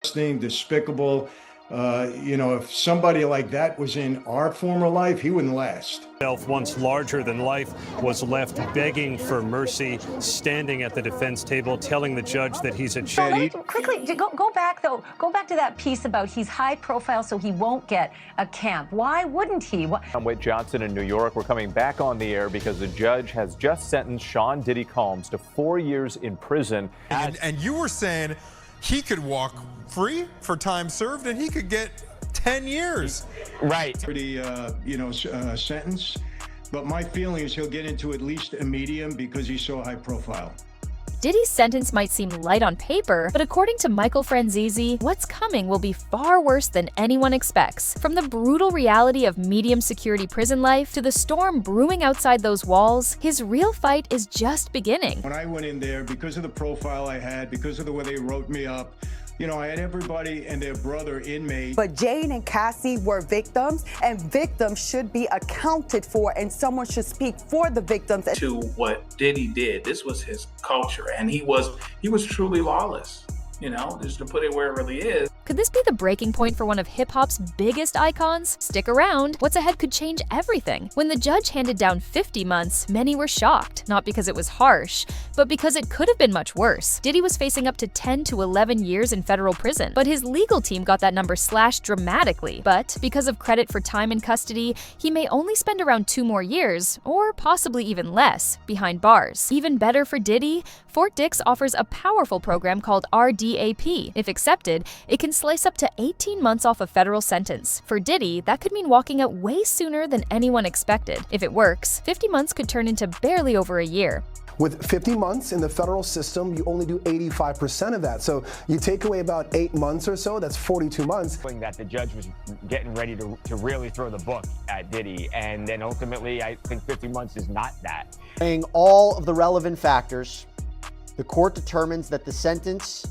Despicable. If somebody like that was in our former life, he wouldn't last. Once larger than life, was left begging for mercy, standing at the defense table, telling the judge that he's a So let me quickly go back though. Go back to that piece about he's high profile, so he won't get a camp. Why wouldn't he? I'm with Johnson in New York. We're coming back on the air because the judge has just sentenced Sean Diddy Combs to 4 years in prison. And you were saying he could walk free for time served and he could get 10 years. Right. Pretty, sentence. But my feeling is he'll get into at least a medium because he's so high profile. Diddy's sentence might seem light on paper, but according to Michael Franzese, what's coming will be far worse than anyone expects. From the brutal reality of medium security prison life to the storm brewing outside those walls, his real fight is just beginning. When I went in there, because of the profile I had, because of the way they wrote me up, I had everybody and their brother inmate. But Jane and Cassie were victims, and victims should be accounted for, and someone should speak for the victims. To what Diddy did, this was his culture, and he was truly lawless, just to put it where it really is. Could this be the breaking point for one of hip-hop's biggest icons? Stick around. What's ahead could change everything. When the judge handed down 50 months, many were shocked, not because it was harsh, but because it could have been much worse. Diddy was facing up to 10 to 11 years in federal prison, but his legal team got that number slashed dramatically. But because of credit for time in custody, he may only spend around 2 more years, or possibly even less, behind bars. Even better for Diddy, Fort Dix offers a powerful program called RDAP. If accepted, it can slice up to 18 months off a federal sentence. For Diddy, that could mean walking out way sooner than anyone expected. If it works, 50 months could turn into barely over a year. With 50 months in the federal system, you only do 85% of that. So you take away about 8 months or so, that's 42 months. That the judge was getting ready to really throw the book at Diddy. And then ultimately, I think 50 months is not that. Weighing all of the relevant factors, the court determines that the sentence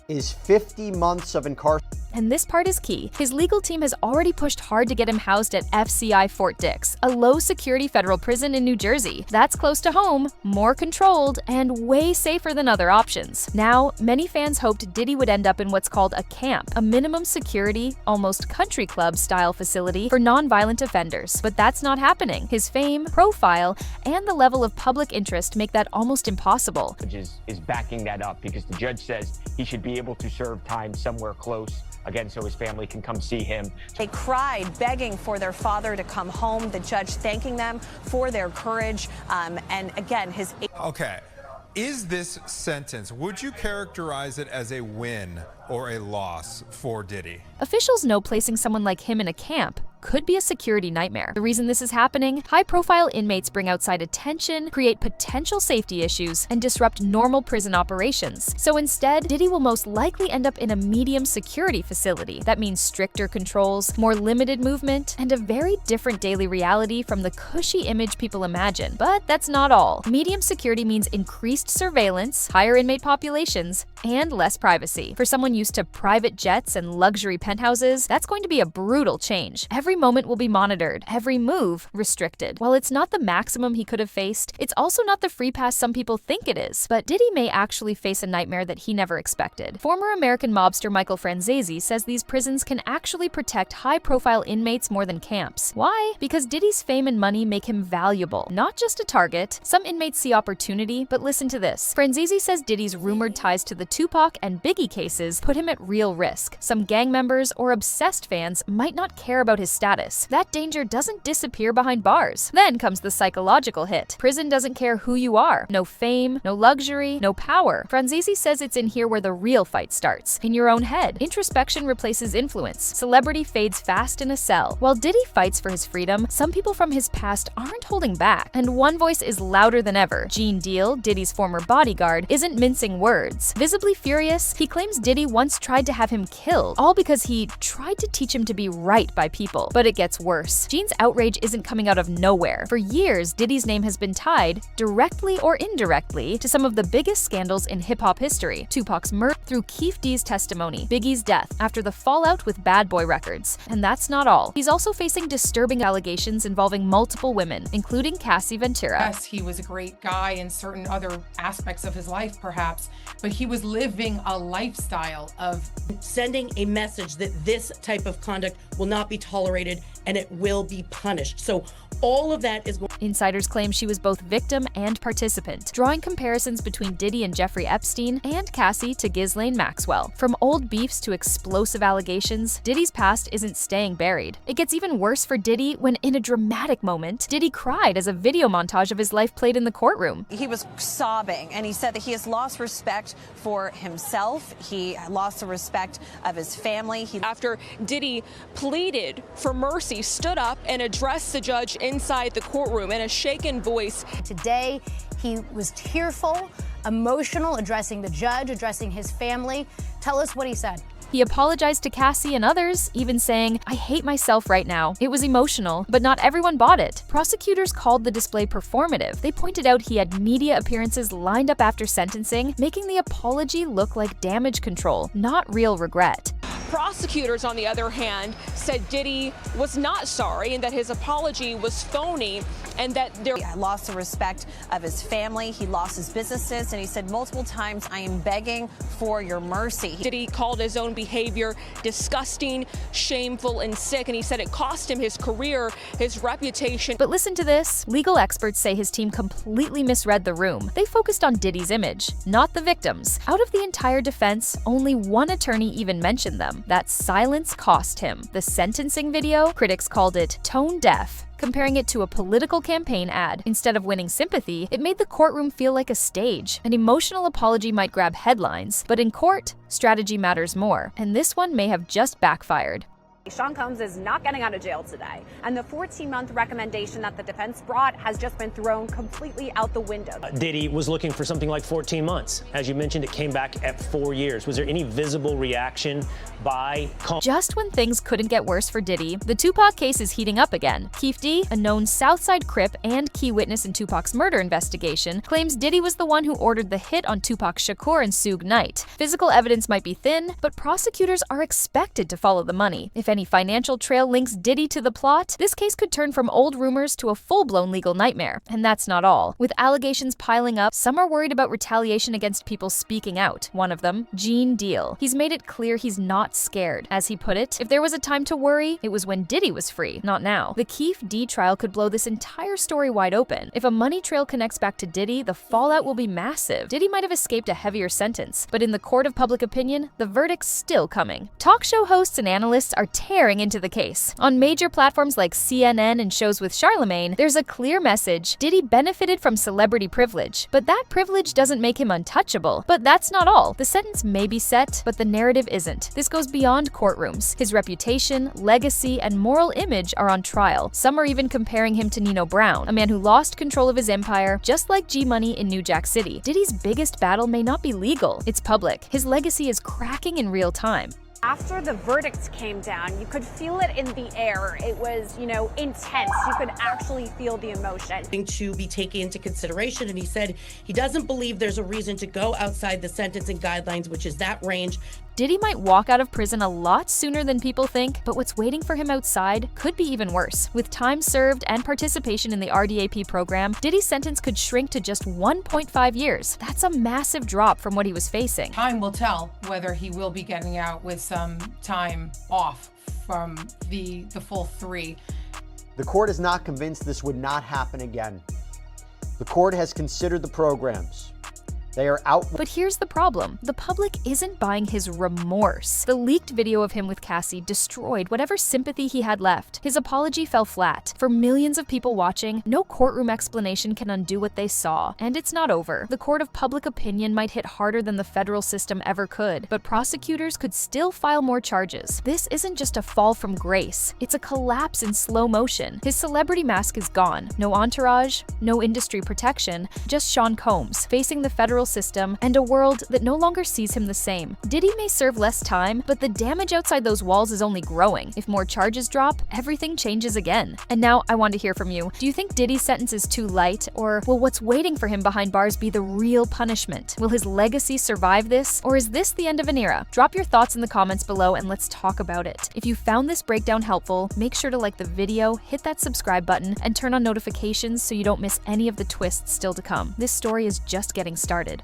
is 50 months of incarceration. And this part is key. His legal team has already pushed hard to get him housed at FCI Fort Dix, a low-security federal prison in New Jersey. That's close to home, more controlled, and way safer than other options. Now, many fans hoped Diddy would end up in what's called a camp, a minimum security, almost country club-style facility for non-violent offenders. But that's not happening. His fame, profile, and the level of public interest make that almost impossible. The judge is backing that up because the judge says he should be able to serve time somewhere close, again, so his family can come see him. They cried, begging for their father to come home, the judge thanking them for their courage, and again, his... Okay, is this sentence, would you characterize it as a win or a loss for Diddy? Officials know placing someone like him in a camp could be a security nightmare. The reason this is happening? High-profile inmates bring outside attention, create potential safety issues, and disrupt normal prison operations. So instead, Diddy will most likely end up in a medium security facility. That means stricter controls, more limited movement, and a very different daily reality from the cushy image people imagine. But that's not all. Medium security means increased surveillance, higher inmate populations, and less privacy. For someone used to private jets and luxury penthouses, that's going to be a brutal change. Every moment will be monitored, every move restricted. While it's not the maximum he could have faced, it's also not the free pass some people think it is. But Diddy may actually face a nightmare that he never expected. Former American mobster Michael Franzese says these prisons can actually protect high-profile inmates more than camps. Why? Because Diddy's fame and money make him valuable, not just a target. Some inmates see opportunity, but listen to this. Franzese says Diddy's rumored ties to the Tupac and Biggie cases put him at real risk. Some gang members or obsessed fans might not care about his status. That danger doesn't disappear behind bars. Then comes the psychological hit. Prison doesn't care who you are. No fame, no luxury, no power. Franzese says it's in here where the real fight starts. In your own head. Introspection replaces influence. Celebrity fades fast in a cell. While Diddy fights for his freedom, some people from his past aren't holding back. And one voice is louder than ever. Gene Deal, Diddy's former bodyguard, isn't mincing words. Visibly furious, he claims Diddy once tried to have him killed, all because he tried to teach him to be right by people. But it gets worse. Gene's outrage isn't coming out of nowhere. For years, Diddy's name has been tied, directly or indirectly, to some of the biggest scandals in hip-hop history. Tupac's murder, through Keef D's testimony, Biggie's death, after the fallout with Bad Boy Records. And that's not all. He's also facing disturbing allegations involving multiple women, including Cassie Ventura. Yes, he was a great guy in certain other aspects of his life, perhaps, but he was living a lifestyle of sending a message that this type of conduct will not be tolerated and it will be punished. So all of that is going. Insiders claim she was both victim and participant, drawing comparisons between Diddy and Jeffrey Epstein and Cassie to Ghislaine Maxwell. From old beefs to explosive allegations, Diddy's past isn't staying buried. It gets even worse for Diddy when, in a dramatic moment, Diddy cried as a video montage of his life played in the courtroom. He was sobbing, and he said that he has lost respect for himself. He lost the respect of his family. After Diddy pleaded for mercy, stood up and addressed the judge inside the courtroom in a shaken voice. Today, he was tearful, emotional, addressing the judge, addressing his family. Tell us what he said. He apologized to Cassie and others, even saying, "I hate myself right now." It was emotional, but not everyone bought it. Prosecutors called the display performative. They pointed out he had media appearances lined up after sentencing, making the apology look like damage control, not real regret. Prosecutors, on the other hand, said Diddy was not sorry and that his apology was phony and that there He lost the respect of his family. He lost his businesses, and he said multiple times, "I am begging for your mercy." Diddy called his own behavior disgusting, shameful, and sick, and he said it cost him his career, his reputation. But listen to this. Legal experts say his team completely misread the room. They focused on Diddy's image, not the victims. Out of the entire defense, only one attorney even mentioned them. That silence cost him. The sentencing video, critics called it tone deaf, comparing it to a political campaign ad. Instead of winning sympathy, it made the courtroom feel like a stage. An emotional apology might grab headlines, but in court, strategy matters more. And this one may have just backfired. Sean Combs is not getting out of jail today, and the 14-month recommendation that the defense brought has just been thrown completely out the window. Diddy was looking for something like 14 months. As you mentioned, it came back at 4 years. Was there any visible reaction by Combs? Just when things couldn't get worse for Diddy, the Tupac case is heating up again. Keef D, a known Southside Crip and key witness in Tupac's murder investigation, claims Diddy was the one who ordered the hit on Tupac Shakur and Suge Knight. Physical evidence might be thin, but prosecutors are expected to follow the money. If any financial trail links Diddy to the plot, this case could turn from old rumors to a full-blown legal nightmare. And that's not all. With allegations piling up, some are worried about retaliation against people speaking out. One of them, Gene Deal. He's made it clear he's not scared. As he put it, if there was a time to worry, it was when Diddy was free, not now. The Keef D trial could blow this entire story wide open. If a money trail connects back to Diddy, the fallout will be massive. Diddy might have escaped a heavier sentence, but in the court of public opinion, the verdict's still coming. Talk show hosts and analysts are tearing into the case. On major platforms like CNN and shows with Charlemagne, there's a clear message: Diddy benefited from celebrity privilege, but that privilege doesn't make him untouchable. But that's not all. The sentence may be set, but the narrative isn't. This goes beyond courtrooms. His reputation, legacy, and moral image are on trial. Some are even comparing him to Nino Brown, a man who lost control of his empire, just like G-Money in New Jack City. Diddy's biggest battle may not be legal, it's public. His legacy is cracking in real time. After the verdicts came down, you could feel it in the air. It was, intense. You could actually feel the emotion. To be taken into consideration, and he said he doesn't believe there's a reason to go outside the sentencing guidelines, which is that range. Diddy might walk out of prison a lot sooner than people think, but what's waiting for him outside could be even worse. With time served and participation in the RDAP program, Diddy's sentence could shrink to just 1.5 years. That's a massive drop from what he was facing. Time will tell whether he will be getting out with some time off from the full 3. The court is not convinced this would not happen again. The court has considered the programs. They are out. But here's the problem. The public isn't buying his remorse. The leaked video of him with Cassie destroyed whatever sympathy he had left. His apology fell flat. For millions of people watching, no courtroom explanation can undo what they saw. And it's not over. The court of public opinion might hit harder than the federal system ever could, but prosecutors could still file more charges. This isn't just a fall from grace. It's a collapse in slow motion. His celebrity mask is gone. No entourage, no industry protection, just Sean Combs, facing the federal federal system and a world that no longer sees him the same. Diddy may serve less time, but the damage outside those walls is only growing. If more charges drop, everything changes again. And now I want to hear from you. Do you think Diddy's sentence is too light, or will what's waiting for him behind bars be the real punishment? Will his legacy survive this, or is this the end of an era? Drop your thoughts in the comments below and let's talk about it. If you found this breakdown helpful, make sure to like the video, hit that subscribe button, and turn on notifications so you don't miss any of the twists still to come. This story is just getting started.